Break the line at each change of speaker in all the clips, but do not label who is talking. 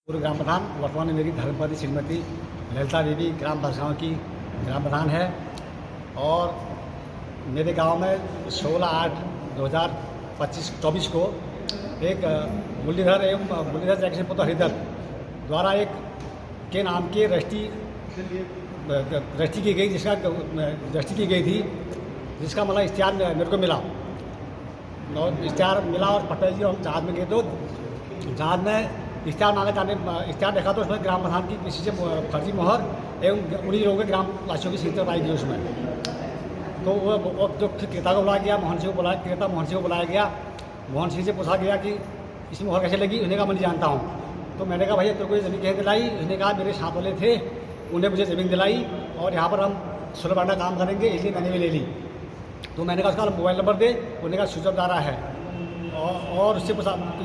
पूर्व ग्राम प्रधान वर्तमान में मेरी धर्मपत्नी श्रीमती ललिता देवी ग्राम बरसाव की ग्राम प्रधान है और मेरे गांव में 16/8/2024 को एक मुरलीधर एवं मुरलीधर जैक्सन पुत्र हरिधर द्वारा एक के नाम की रजिस्ट्री की गई रजिस्ट्री की गई थी, जिसका मतलब इश्तिहार मेरे को मिला और इश्तिहार मिला और पटेल जी हम जहाज में गए तो जहाज में इश्तिहार देखा तो उसमें ग्राम प्रधान की किसी से फर्जी मोहर एवं उन्हीं लोगों के ग्राम वासियों की सिग्नेचर पाई गई उसमें। तो वो जो क्रेता को बुलाया गया, मोहन सिंह को बुलाया, क्रेता मोहन सिंह को बुलाया गया। मोहन सिंह से पूछा गया कि इसमें मोहर कैसे लगी। उन्हें कहा मैं नहीं जानता हूँ। तो मैंने कहा भैया तेरे को ज़मीन कैसे दिलाई। उसने कहा मेरे साथ वाले थे, उन्हें मुझे ज़मीन दिलाई और यहाँ पर हम 16 बांटा काम करेंगे, इसलिए मैंने भी ले ली। तो मैंने कहा उसका मोबाइल नंबर दे। उन्होंने कहा स्विच ऑफ जा रहा है और उससे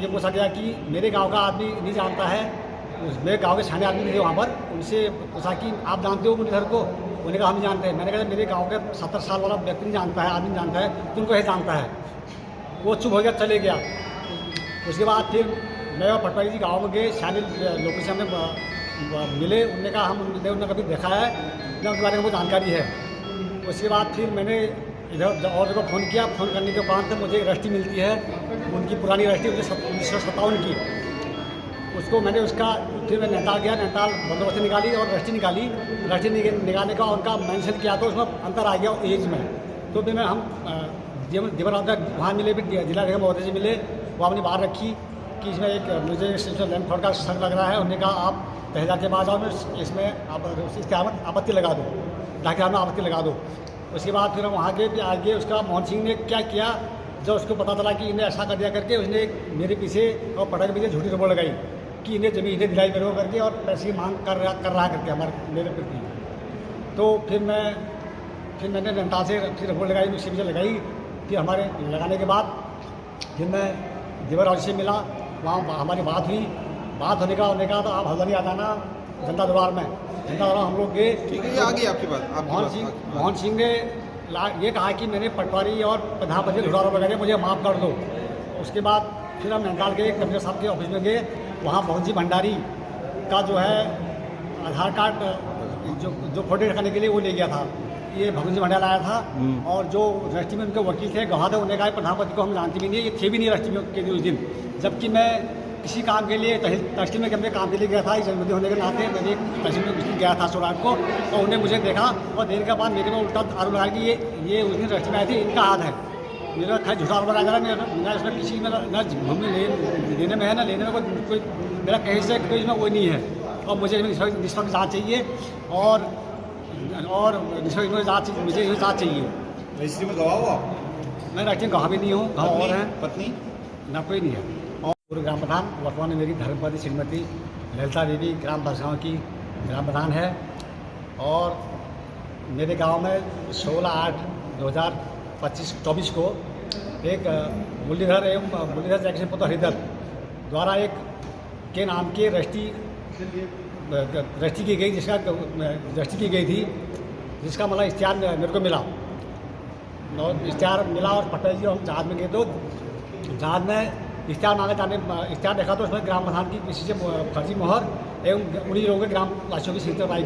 ये पूछा गया कि मेरे गांव का आदमी नहीं जानता है, मेरे गांव के छाने आदमी थे वहाँ पर। उनसे पूछा कि आप जानते हो मुरलीधर को। उन्होंने कहा हम नहीं जानते हैं। मैंने कहा मेरे गांव के 70 साल वाला व्यक्ति नहीं जानता है, आदमी नहीं जानता है, तुमको ये जानता है। वो चुप हो गया, चले गया। उसके बाद फिर मैं और पटवारी जी गाँव में गए, छाने लोगों से हमें मिले। उन्होंने कहा उन्होंने कभी देखा है न, उनके बारे में वो जानकारी है। उसके बाद फिर मैंने इधर और जगह फ़ोन किया। फ़ोन करने के बाद मुझे एक रजिस्ट्री मिलती है, उनकी पुरानी रजिस्ट्री 1957 की। उसको मैंने फिर मैं नैनीताल गया, नैनीताल बंदोबस्त निकाली और रजिस्ट्री निकाली। रजिस्ट्री निकालने का उनका मेंशन किया तो उसमें अंतर आ गया एज में। तो फिर हम जीवन वहाँ मिले, फिर जिला निगम महोदय से मिले। वो अपनी बात रखी कि इसमें एक मुझे लैंड फ्रॉड का शक लग रहा है। उन्होंने कहा आप तहसीलदार के पास आओ, इसमें आप आपत्ति लगा दो, डाकिया में आपत्ति लगा दो। उसके बाद फिर हम वहाँ गए। फिर आगे उसका मोहन सिंह ने क्या किया, जब उसको पता चला कि इन्हें ऐसा कर दिया करके, उसने मेरे पीछे और पटा के पीछे झूठी रिपोर्ट लगाई कि इन्हें जमीन इन्हें दिलाई मेरे को करके और पैसे की मांग कर रहा करके मेरे प्रति। तो फिर मैंने नैनीताल से फिर रिपोर्ट लगाई, उसके पीछे लगाई। फिर हमारे लगाने के बाद फिर मैं देवराज से मिला, वहाँ हमारी बात हुई। बात होने का तो आप हल्द्वानी आ जाना जनता दरबार में। जनता दरबार हम लोग गए।
ठीक है, ये आ गई आपकी बात।
मोहन सिंह ने ये कहा कि मैंने पटवारी और प्रधानमंत्री घुटाला वगैरह मुझे माफ़ कर दो। उसके बाद फिर हम नैनीताल गए, कमिश्नर साहब के ऑफिस में गए। वहाँ मोहन सिंह भंडारी का जो है आधार कार्ड जो फोटो रखने के लिए वो ले गया था। ये भगवंत सिंह भंडारी आया था और जो रजिस्ट्री में उनके वकील थे गवाह थे, उन्होंने कहा प्रधानमंत्री को हम जानते भी नहीं, ये थे भी नहीं रजिस्ट्री में के उस दिन। जबकि मैं किसी काम के लिए तहसील में अपने काम के लिए गया था, इस जन्मदिन होने के नाते मैंने तहसील में गया था 16 को। और उन्हें मुझे देखा और देखने के बाद मेरे में उल्टा आरोप लगाया कि ये उस दिन रजिस्ट्री में आई थी, इनका हाथ है। मेरा खैर झूठा आरोप लगा रहा है। मैं इसमें किसी में न भूमि लेने में है, ना लेने में कोई मेरा कहीं से कोई इसमें कोई नहीं है। और मुझे निष्पक्ष जाँच चाहिए और निष्पक्ष जाँच मुझे जाँच चाहिए।
रजिस्ट्री में गवाह हुआ?
मैं रजिस्ट्री में गवाह भी नहीं हूँ, गवाह और हैं,
पत्नी
ना कोई नहीं है। पूर्व ग्राम प्रधान वर्तमान में मेरी धर्मपत्नी श्रीमती ललिता देवी ग्राम बरसाव की ग्राम प्रधान है और मेरे गांव में 16/8/2024 को एक मुरलीधर एवं मुरलीधर जैक्सन पुत्र हरिधर द्वारा एक के नाम की रजिस्ट्री की गई रजिस्ट्री की गई थी, जिसका मतलब इश्तिहार मेरे को मिला और इश्तिहार मिला और पटेल जी हम जहाज में गए तो जहाज में इश्तिहार देखा तो उसमें ग्राम प्रधान की किसी से फर्जी मोहर एवं उन्हीं लोगों के ग्राम वासियों की सिग्नेचर पाई।